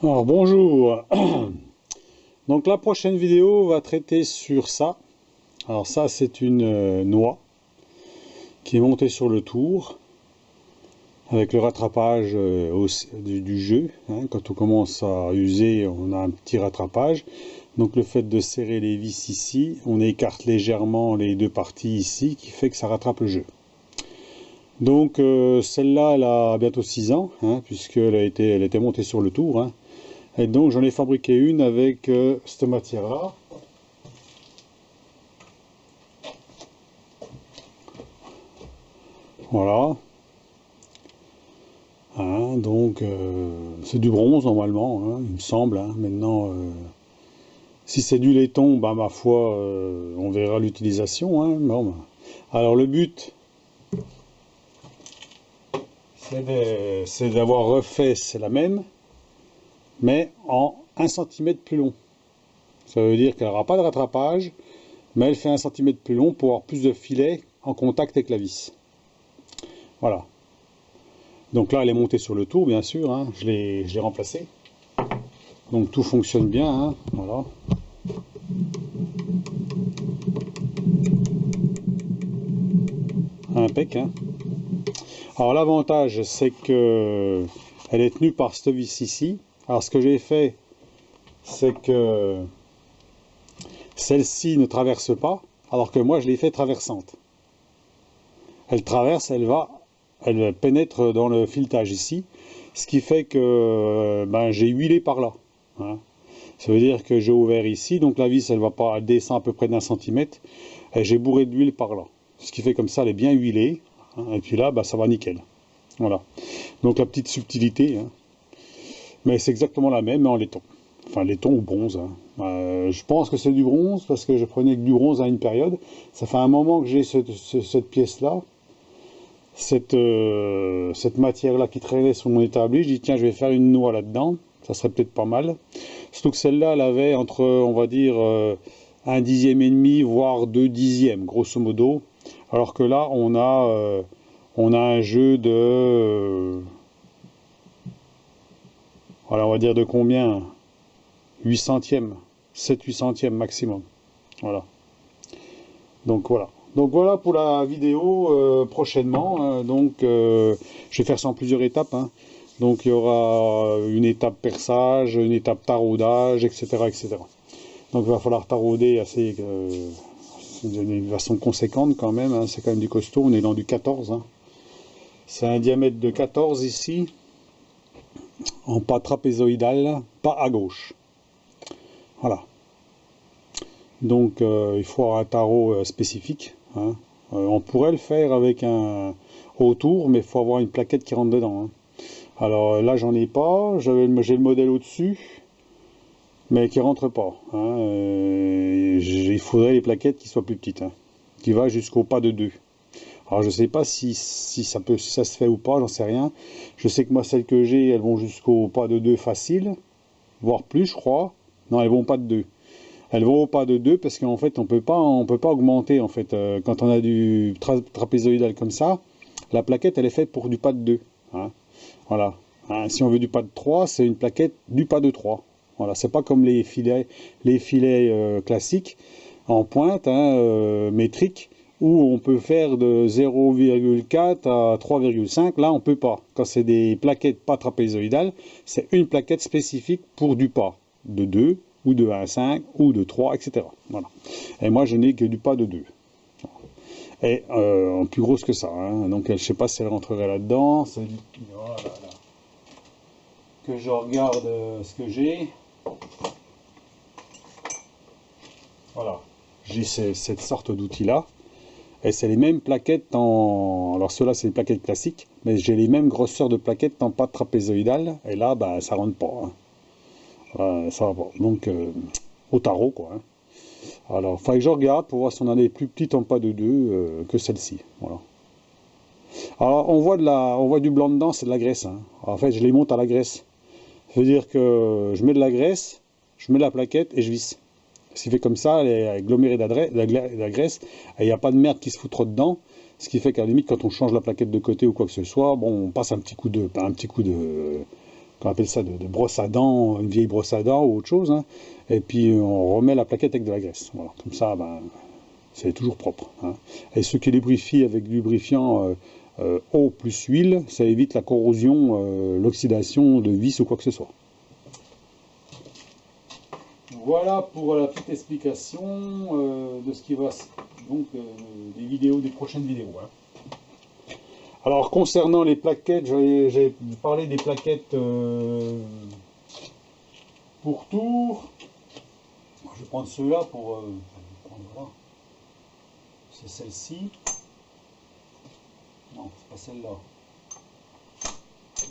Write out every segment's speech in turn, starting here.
Alors bonjour, donc la prochaine vidéo va traiter sur ça. Alors ça c'est une noix qui est montée sur le tour avec le rattrapage du jeu, hein. Quand on commence à user, on a un petit rattrapage. Donc le fait de serrer les vis ici, on écarte légèrement les deux parties ici qui fait que ça rattrape le jeu. Donc celle-là elle a bientôt 6 ans, hein, puisqu'elle elle était montée sur le tour, hein. Et donc j'en ai fabriqué une avec cette matière-là. Voilà. Hein, donc c'est du bronze normalement, hein, il me semble, hein. Maintenant, si c'est du laiton, bah, ma foi, on verra l'utilisation, hein. Bon, bah. Alors le but, c'est d'avoir refait, c'est la même, mais en 1 cm plus long. Ça veut dire qu'elle n'aura pas de rattrapage, mais elle fait 1 cm plus long pour avoir plus de filets en contact avec la vis. Voilà. Donc là, elle est montée sur le tour, bien sûr, hein. Je l'ai remplacée. Donc tout fonctionne bien, hein. Voilà. Impec, hein. Alors l'avantage, c'est que elle est tenue par cette vis ici. Alors ce que j'ai fait, c'est que celle-ci ne traverse pas, alors que moi je l'ai fait traversante. Elle traverse, elle pénètre dans le filetage ici, ce qui fait que j'ai huilé par là, hein. Ça veut dire que j'ai ouvert ici, donc la vis elle va pas, elle descend à peu près d'1 centimètre, et j'ai bourré d'huile par là. Ce qui fait comme ça, elle est bien huilée, hein, et puis là, ça va nickel. Voilà. Donc la petite subtilité, hein. Mais c'est exactement la même, mais en laiton. Enfin, laiton ou bronze, hein. Je pense que c'est du bronze, parce que je prenais que du bronze à une période. Ça fait un moment que j'ai cette pièce-là, cette matière-là qui traînait sur mon établi. Je dis, tiens, je vais faire une noix là-dedans. Ça serait peut-être pas mal. Surtout que celle-là, elle avait entre, on va dire, 1/10e, voire 2/10, grosso modo. Alors que là, on a un jeu de... voilà, on va dire de combien? 8 centièmes. 7-8 centièmes maximum. Voilà. Donc voilà. Donc voilà pour la vidéo prochainement, hein. Donc je vais faire ça en plusieurs étapes, hein. Donc il y aura une étape perçage, une étape taraudage, etc., etc. Donc il va falloir tarauder assez d'une façon conséquente quand même, hein. C'est quand même du costaud, on est dans du 14, hein. C'est un diamètre de 14 ici, en pas trapézoïdal, pas à gauche. Voilà. Donc il faut avoir un tarot spécifique, hein. On pourrait le faire avec un autour, mais il faut avoir une plaquette qui rentre dedans, hein. Alors là j'en ai pas, j'ai le modèle au-dessus, mais qui rentre pas, hein. Il faudrait les plaquettes qui soient plus petites, hein, qui va jusqu'au pas de 2. Alors je sais pas si ça se fait ou pas, j'en sais rien. Je sais que moi celles que j'ai, elles vont jusqu'au pas de 2 facile, voire plus je crois. Non, elles vont pas de 2. Elles vont au pas de 2 parce qu'en fait on peut pas augmenter en fait. Quand on a du trapézoïdal comme ça, la plaquette elle est faite pour du pas de 2, hein. Voilà. Hein, si on veut du pas de 3, c'est une plaquette du pas de 3. Voilà, c'est pas comme les filets classiques en pointe, hein, métriques, où on peut faire de 0,4 à 3,5. Là, on peut pas. Quand c'est des plaquettes pas trapézoïdales, c'est une plaquette spécifique pour du pas de 2, ou de 1,5, ou de 3, etc. Voilà. Et moi, je n'ai que du pas de 2. Et en plus grosse que ça, hein. Donc je sais pas si elle rentrerait là-dedans. Voilà, là. Que je regarde ce que j'ai. Voilà. J'ai cette sorte d'outil là. Et c'est les mêmes plaquettes en... Alors ceux-là c'est les plaquettes classiques. Mais j'ai les mêmes grosseurs de plaquettes en pas trapézoïdal. Et là, ça rentre pas, hein. Voilà, ça va pas. Donc au tarot, quoi, hein. Alors, il faudrait que je regarde pour voir si on en a des plus petites en pas de 2 que celle-ci. Voilà. Alors, on voit du blanc dedans, c'est de la graisse, hein. En fait, je les monte à la graisse. Ça veut dire que je mets de la graisse, je mets la plaquette et je visse. Ce qui fait comme ça, elle est agglomérée de la graisse, et il n'y a pas de merde qui se fout trop dedans. Ce qui fait qu'à la limite, quand on change la plaquette de côté ou quoi que ce soit, bon, on passe un petit coup de qu'on appelle ça de brosse à dents, une vieille brosse à dents ou autre chose, hein, et puis on remet la plaquette avec de la graisse. Voilà, comme ça, ben, c'est toujours propre. Hein. Et ceux qui lubrifient avec du lubrifiant eau plus huile, ça évite la corrosion, l'oxydation de vis ou quoi que ce soit. Voilà pour la petite explication de ce qui va donc des vidéos, des prochaines vidéos. Hein. Alors concernant les plaquettes, j'ai parlé des plaquettes pour tour. Je vais prendre ceux-là pour voilà. C'est celle-ci. Non, c'est pas celle-là.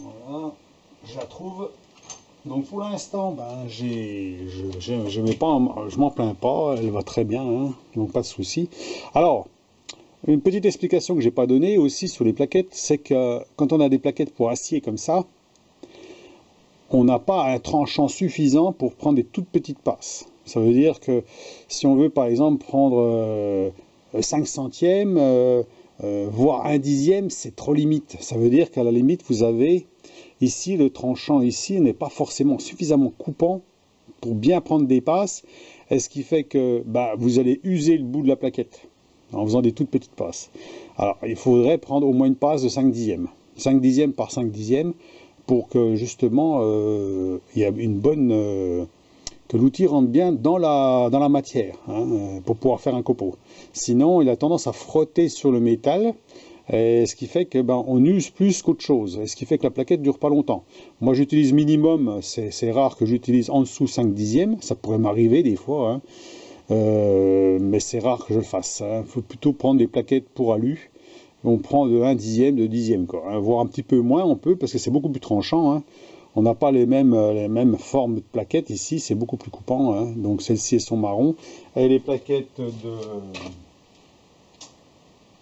Voilà, je la trouve. Donc pour l'instant, ben, je m'en plains pas, elle va très bien, hein, donc pas de souci. Alors, une petite explication que j'ai pas donnée aussi sur les plaquettes, c'est que quand on a des plaquettes pour acier comme ça, on n'a pas un tranchant suffisant pour prendre des toutes petites passes. Ça veut dire que si on veut par exemple prendre 5 centièmes, voire 1/10, c'est trop limite. Ça veut dire qu'à la limite, vous avez ici, le tranchant ici n'est pas forcément suffisamment coupant pour bien prendre des passes, et ce qui fait que bah, vous allez user le bout de la plaquette en faisant des toutes petites passes. Alors, il faudrait prendre au moins une passe de 5/10. 5/10 par 5/10 pour que justement il y ait une bonne... que l'outil rentre bien dans la matière, hein, pour pouvoir faire un copeau. Sinon, il a tendance à frotter sur le métal, et ce qui fait que ben, on use plus qu'autre chose, et ce qui fait que la plaquette dure pas longtemps. Moi j'utilise minimum, c'est rare que j'utilise en dessous 5/10, ça pourrait m'arriver des fois, hein, mais c'est rare que je le fasse. Il faut plutôt prendre des plaquettes pour alu, on prend de 1/10, de 10e, quoi, hein, voire un petit peu moins on peut, parce que c'est beaucoup plus tranchant, hein. On n'a pas les mêmes formes de plaquettes ici, c'est beaucoup plus coupant, hein. Donc celles-ci sont marron, et les plaquettes de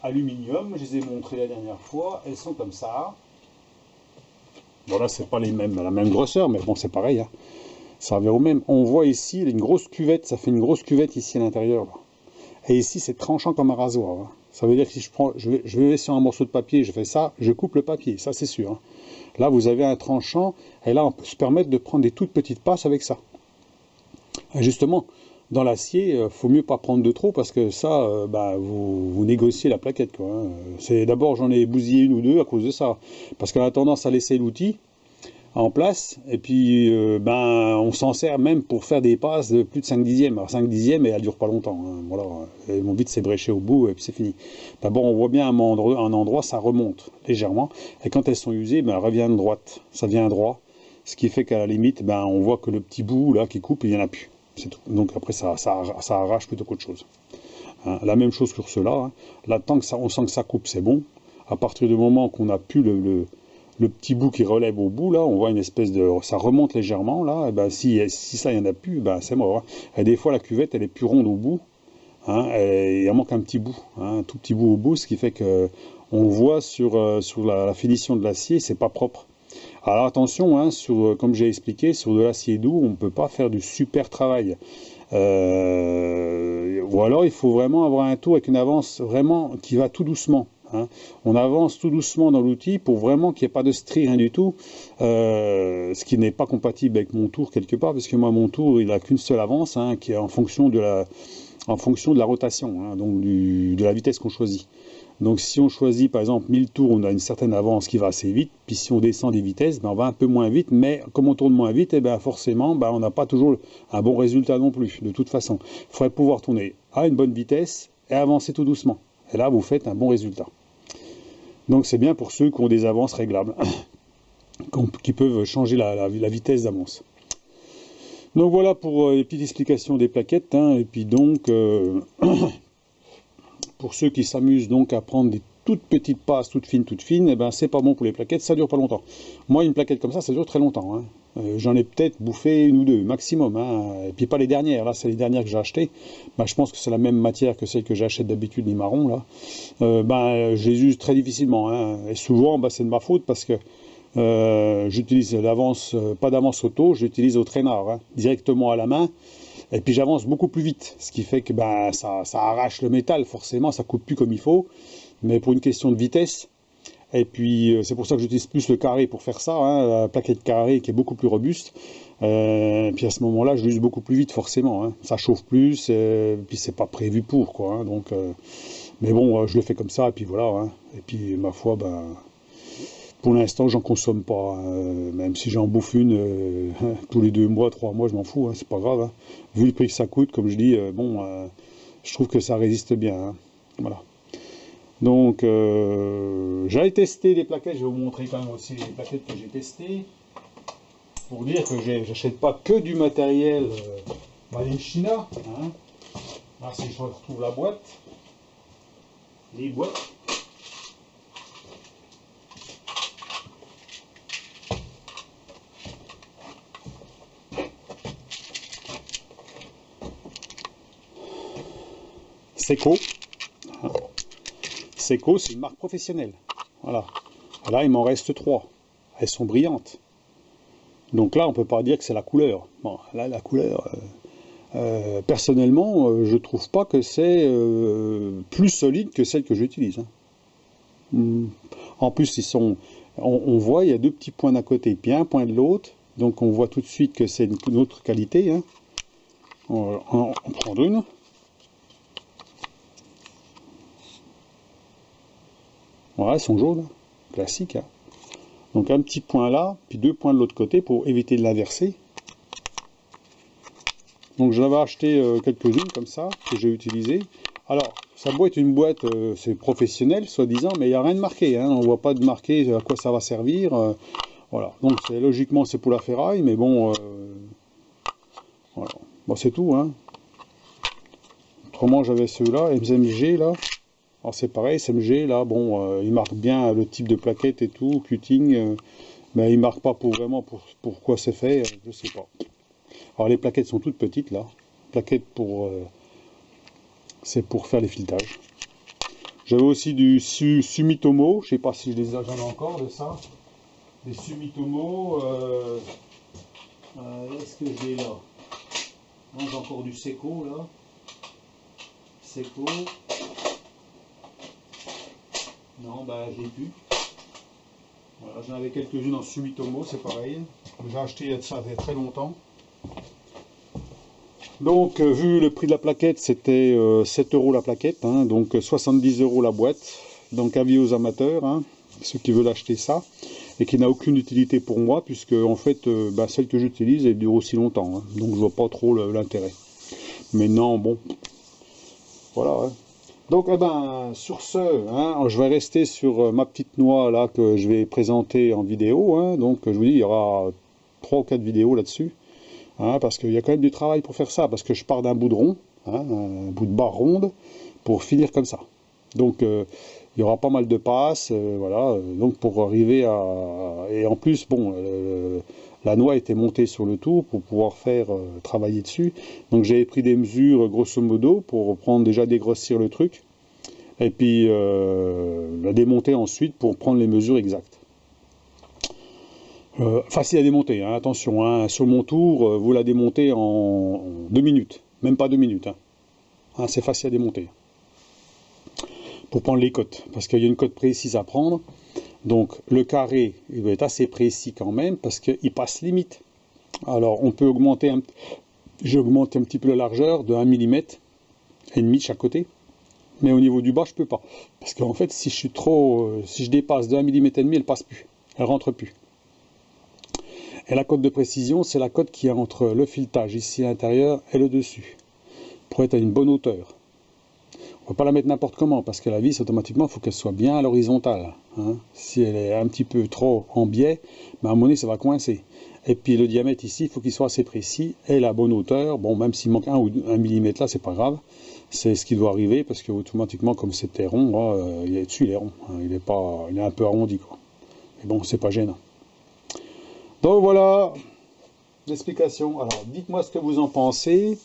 aluminium, je les ai montrées la dernière fois, elles sont comme ça. Voilà, c'est pas la même grosseur, mais bon, c'est pareil, hein. Ça revient au même. On voit ici une grosse cuvette, ça fait une grosse cuvette ici à l'intérieur. Et ici, c'est tranchant comme un rasoir. Hein. Ça veut dire que si je vais sur un morceau de papier, je fais ça, je coupe le papier, ça c'est sûr. Hein. Là, vous avez un tranchant, et là, on peut se permettre de prendre des toutes petites passes avec ça. Et justement, dans l'acier, il faut mieux pas prendre de trop, parce que ça, bah, vous négociez la plaquette, quoi, hein. D'abord, j'en ai bousillé une ou deux à cause de ça, parce qu'elle a tendance à laisser l'outil en place, et puis ben, on s'en sert même pour faire des passes de plus de 5/10. Alors 5/10, et elle dure pas longtemps, hein. Voilà, elles vont vite s'ébrécher au bout, et puis c'est fini. D'abord, on voit bien un endroit, ça remonte légèrement, et quand elles sont usées, ben, elles reviennent droite, ça vient droit, ce qui fait qu'à la limite, ben, on voit que le petit bout là qui coupe, il n'y en a plus. Tout. Donc après, ça arrache plutôt qu'autre chose. Hein, la même chose sur cela. Hein. Là, tant que on sent que ça coupe, c'est bon. À partir du moment qu'on n'a plus le petit bout qui relève au bout, là, on voit une espèce de... Ça remonte légèrement, là. Et ben, si ça, il n'y en a plus, ben, c'est mort. Hein. Et des fois, la cuvette, elle est plus ronde au bout. Hein, et il en manque un petit bout, hein, un tout petit bout au bout, ce qui fait que on voit sur la finition de l'acier, c'est pas propre. Alors attention, hein, comme j'ai expliqué, sur de l'acier doux, on ne peut pas faire du super travail. Ou alors il faut vraiment avoir un tour avec une avance vraiment qui va tout doucement. Hein. On avance tout doucement dans l'outil pour vraiment qu'il n'y ait pas de strie, rien du tout. Ce qui n'est pas compatible avec mon tour quelque part, parce que moi mon tour il n'a qu'une seule avance, hein, qui est en fonction de la rotation, hein, donc de la vitesse qu'on choisit. Donc si on choisit par exemple 1000 tours, on a une certaine avance qui va assez vite, puis si on descend des vitesses, ben, on va un peu moins vite, mais comme on tourne moins vite, et ben forcément ben, on n'a pas toujours un bon résultat non plus, de toute façon. Il faudrait pouvoir tourner à une bonne vitesse et avancer tout doucement. Et là vous faites un bon résultat. Donc c'est bien pour ceux qui ont des avances réglables, qui peuvent changer la vitesse d'avance. Donc voilà pour les petites explications des plaquettes, hein, et puis donc... pour ceux qui s'amusent donc à prendre des toutes petites passes, toutes fines, eh ben c'est pas bon pour les plaquettes, ça dure pas longtemps. Moi, une plaquette comme ça dure très longtemps. Hein. J'en ai peut-être bouffé une ou deux, maximum. Hein. Et puis pas les dernières, là, c'est les dernières que j'ai achetées. Ben, je pense que c'est la même matière que celle que j'achète d'habitude, les marrons, là. Ben, je les use très difficilement. Hein. Et souvent, ben, c'est de ma faute parce que j'utilise l'avance, pas d'avance auto, j'utilise au traînard, hein, directement à la main. Et puis j'avance beaucoup plus vite, ce qui fait que ben, ça arrache le métal, forcément, ça coupe plus comme il faut. Mais pour une question de vitesse, Et puis c'est pour ça que j'utilise plus le carré pour faire ça, hein, la plaquette carrée qui est beaucoup plus robuste. Puis à ce moment-là, je l'use beaucoup plus vite forcément, hein. Ça chauffe plus, puis c'est pas prévu pour quoi, hein, donc, mais bon, je le fais comme ça, et puis voilà, hein. Et puis ma foi, ben, pour l'instant, j'en consomme pas, hein. Même si j'en bouffe une tous les 2 mois, 3 mois, je m'en fous, hein, c'est pas grave, hein. Vu le prix que ça coûte, comme je dis, bon, je trouve que ça résiste bien, hein. Voilà. Donc, j'allais tester les plaquettes, je vais vous montrer quand même aussi les plaquettes que j'ai testées, pour dire que j'achète pas que du matériel made in China, hein. Là, si je retrouve la boîte, les boîtes. Seco. Seco, c'est une marque professionnelle. Voilà. Là, il m'en reste 3. Elles sont brillantes. Donc là, on peut pas dire que c'est la couleur. Bon, là, la couleur, personnellement, je trouve pas que c'est plus solide que celle que j'utilise, hein. En plus, on voit, il y a 2 petits points d'un côté, puis un point de l'autre. Donc on voit tout de suite que c'est une autre qualité, hein. On va en prendre une. Voilà, elles sont jaunes, classique, hein. Donc un petit point là, puis 2 points de l'autre côté pour éviter de l'inverser. Donc j'en avais acheté quelques-unes comme ça, que j'ai utilisées. Alors, ça doit être une boîte, c'est professionnel, soi-disant, mais il n'y a rien de marqué, hein. On ne voit pas de marqué à quoi ça va servir. Voilà, donc logiquement c'est pour la ferraille, mais bon, voilà. Bon, c'est tout, hein. Autrement, j'avais ceux-là, MSMG, là. Alors c'est pareil, SMG, là, bon, il marque bien le type de plaquette et tout, cutting, mais il marque pas pour quoi c'est fait, je sais pas. Alors les plaquettes sont toutes petites, là. Plaquettes c'est pour faire les filetages. J'avais aussi du Sumitomo, je sais pas si j'en ai encore de ça. Des Sumitomo, est-ce que j'ai là? Non, j'ai encore du Seco, là. Seco. Non, bah j'ai plus. Voilà, j'en avais quelques-unes en Sumitomo, c'est pareil. J'ai acheté il y a de ça fait très longtemps. Donc, vu le prix de la plaquette, c'était 7 € la plaquette, hein, donc 70 € la boîte. Donc, avis aux amateurs, hein, ceux qui veulent acheter ça, et qui n'a aucune utilité pour moi, puisque en fait, bah, celle que j'utilise, elle dure aussi longtemps, hein, donc je vois pas trop l'intérêt. Mais non, bon, voilà, hein. Donc, eh ben, sur ce, hein, je vais rester sur ma petite noix là que je vais présenter en vidéo, hein. Donc, je vous dis, il y aura 3 ou 4 vidéos là-dessus, hein, parce qu'il y a quand même du travail pour faire ça, parce que je pars d'un bout de rond, hein, un bout de barre ronde, pour finir comme ça. Donc, il y aura pas mal de passes, voilà, donc pour arriver à... Et en plus, bon, la noix était montée sur le tour pour pouvoir faire travailler dessus. Donc j'avais pris des mesures grosso modo pour prendre déjà dégrossir le truc. Et puis la démonter ensuite pour prendre les mesures exactes. Facile à démonter, hein, attention, hein, sur mon tour, vous la démontez en 2 minutes. Même pas 2 minutes. Hein. Hein, c'est facile à démonter. Pour prendre les cotes. Parce qu'il y a une cote précise à prendre. Donc le carré, il va être assez précis quand même parce qu'il passe limite. Alors on peut augmenter, j'ai augmenté un petit peu la largeur de 1 mm et demi de chaque côté. Mais au niveau du bas, je peux pas. Parce qu'en fait, si je dépasse de 1 mm et demi, elle passe plus. Elle rentre plus. Et la cote de précision, c'est la cote qui est entre le filetage ici à l'intérieur et le dessus. Pour être à une bonne hauteur. On ne va pas la mettre n'importe comment, parce que la vis, automatiquement, il faut qu'elle soit bien à l'horizontale. Hein. Si elle est un petit peu trop en biais, ben à un moment donné, ça va coincer. Et puis le diamètre ici, il faut qu'il soit assez précis, et la bonne hauteur, bon, même s'il manque 1 ou 1 mm là, c'est pas grave. C'est ce qui doit arriver, parce que automatiquement, comme c'était rond, là, il est dessus, il est rond. Hein. Il est un peu arrondi, quoi. Mais bon, c'est pas gênant. Donc voilà, l'explication. Alors, dites-moi ce que vous en pensez.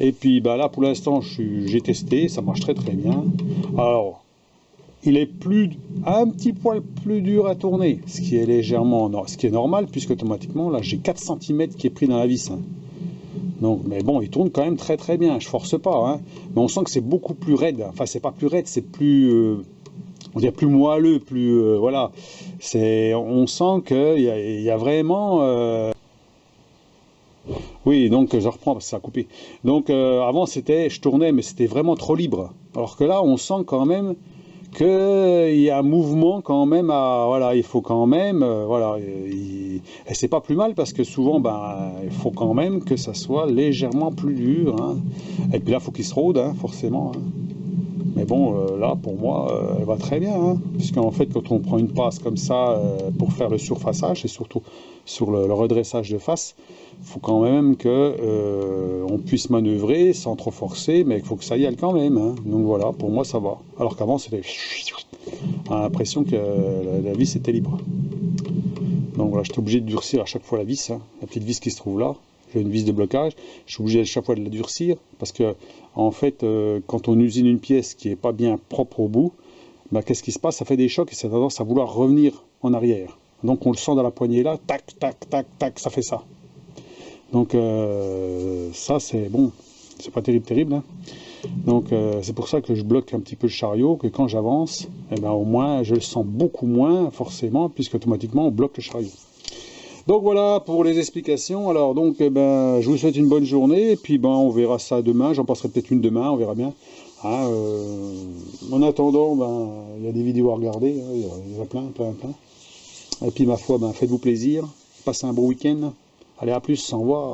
Et puis bah là pour l'instant j'ai testé, ça marche très très bien. Alors il est un petit poil plus dur à tourner, ce qui est légèrement, ce qui est normal puisque automatiquement là j'ai 4 cm qui est pris dans la vis. Hein. Donc mais bon il tourne quand même très très bien, je force pas. Hein. Mais on sent que c'est beaucoup plus raide, enfin c'est pas plus raide, c'est plus on dirait plus moelleux, plus voilà. On sent qu'il y a vraiment. Oui, donc je reprends parce que ça a coupé. Donc avant je tournais, mais c'était vraiment trop libre. Alors que là, on sent quand même qu'il y a un mouvement quand même voilà, il faut quand même, voilà, et c'est pas plus mal parce que souvent, ben, il faut quand même que ça soit légèrement plus dur, hein. Et puis là, il faut qu'il se rôde, hein, forcément, hein. Mais bon, là, pour moi, elle va très bien, hein, puisqu'en fait, quand on prend une passe comme ça pour faire le surfaçage, et surtout sur le redressage de face, il faut quand même que on puisse manœuvrer sans trop forcer, mais il faut que ça y aille quand même, hein. Donc voilà, pour moi, ça va. Alors qu'avant, c'était... On a l'impression que la vis était libre. Donc voilà, j'étais obligé de durcir à chaque fois la vis, hein, la petite vis qui se trouve là. J'ai une vis de blocage, je suis obligé à chaque fois de la durcir parce que en fait, quand on usine une pièce qui n'est pas bien propre au bout, bah, qu'est-ce qui se passe? Ça fait des chocs et ça a tendance à vouloir revenir en arrière. Donc on le sent dans la poignée là, tac, tac, tac, tac, ça fait ça. Donc ça c'est bon, c'est pas terrible, terrible, hein. Donc c'est pour ça que je bloque un petit peu le chariot, que quand j'avance, eh ben, au moins je le sens beaucoup moins forcément, puisque automatiquement on bloque le chariot. Donc voilà pour les explications. Alors donc ben, je vous souhaite une bonne journée et puis ben, on verra ça demain. J'en passerai peut-être une demain, on verra bien. Hein, en attendant, ben, il y a des vidéos à regarder, hein, il y en a plein, plein, plein. Et puis ma foi, ben, faites-vous plaisir, passez un bon week-end. Allez, à plus, au revoir.